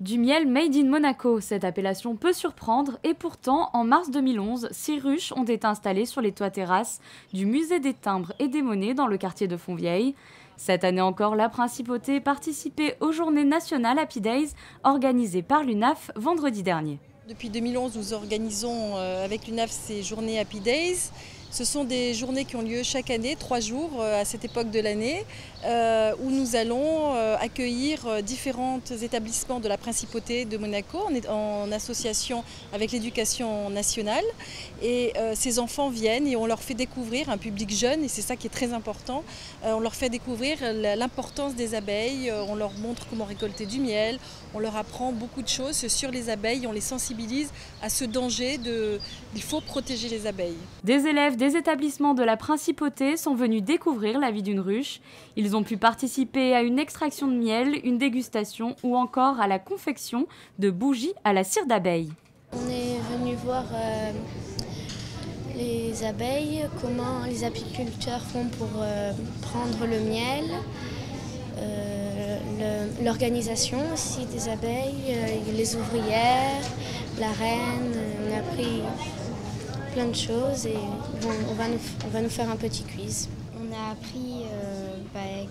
Du miel made in Monaco, cette appellation peut surprendre et pourtant, en mars 2011, 6 ruches ont été installées sur les toits terrasses du musée des timbres et des monnaies dans le quartier de Fontvieille. Cette année encore, la Principauté participait aux Journées nationales Happy Days organisées par l'UNAF vendredi dernier. Depuis 2011, nous organisons avec l'UNAF ces Journées Happy Days. Ce sont des journées qui ont lieu chaque année, 3 jours à cette époque de l'année, où nous allons accueillir différents établissements de la Principauté de Monaco. On est en association avec l'éducation nationale et ces enfants viennent et on leur fait découvrir, un public jeune, et c'est ça qui est très important, on leur fait découvrir l'importance des abeilles, on leur montre comment récolter du miel, on leur apprend beaucoup de choses sur les abeilles, on les sensibilise à ce danger il faut protéger les abeilles. Des élèves des établissements de la Principauté sont venus découvrir la vie d'une ruche. Ils ont pu participer à une extraction de miel, une dégustation ou encore à la confection de bougies à la cire d'abeille. On est venu voir les abeilles, comment les apiculteurs font pour prendre le miel, l'organisation aussi des abeilles, les ouvrières, la reine. On a appris plein de choses et on va nous faire un petit quiz. On a appris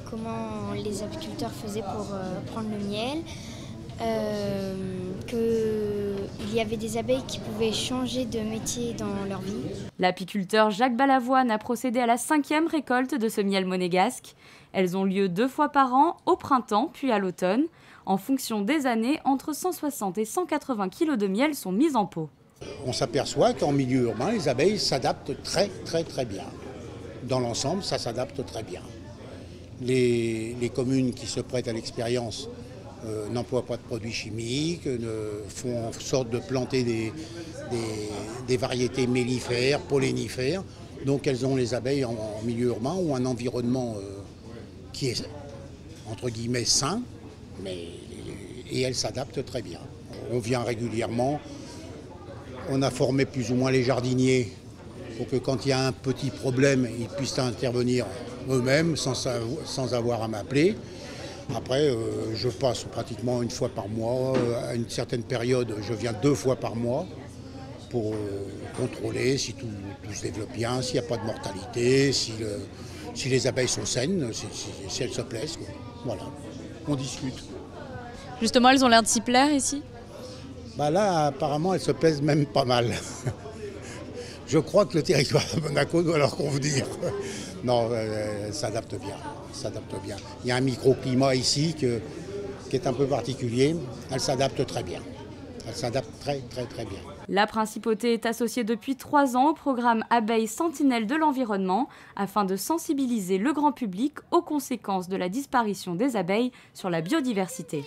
comment les apiculteurs faisaient pour prendre le miel, qu'il y avait des abeilles qui pouvaient changer de métier dans leur vie. L'apiculteur Jacques Balavoine a procédé à la 5e récolte de ce miel monégasque. Elles ont lieu 2 fois par an, au printemps puis à l'automne. En fonction des années, entre 160 et 180 kg de miel sont mis en pot. On s'aperçoit qu'en milieu urbain, les abeilles s'adaptent très bien. Dans l'ensemble, ça s'adapte très bien. Les communes qui se prêtent à l'expérience n'emploient pas de produits chimiques, font en sorte de planter des variétés mellifères, pollinifères. Donc elles ont les abeilles en milieu urbain ou un environnement qui est entre guillemets sain, et elles s'adaptent très bien. On vient régulièrement. On a formé plus ou moins les jardiniers pour que quand il y a un petit problème, ils puissent intervenir eux-mêmes sans avoir à m'appeler. Après, je passe pratiquement 1 fois par mois. À une certaine période, je viens 2 fois par mois pour contrôler si tout se développe bien, s'il n'y a pas de mortalité, si les abeilles sont saines, si elles se plaisent, quoi. Voilà, on discute. Justement, elles ont l'air de s'y plaire ici ? Là, apparemment, elles se plaisent même pas mal. Je crois que le territoire de Monaco doit leur convenir. Non, elles s'adaptent bien. Il y a un microclimat ici qui est un peu particulier. Elles s'adaptent très bien. Elles s'adaptent très bien. La Principauté est associée depuis 3 ans au programme Abeilles Sentinelles de l'environnement afin de sensibiliser le grand public aux conséquences de la disparition des abeilles sur la biodiversité.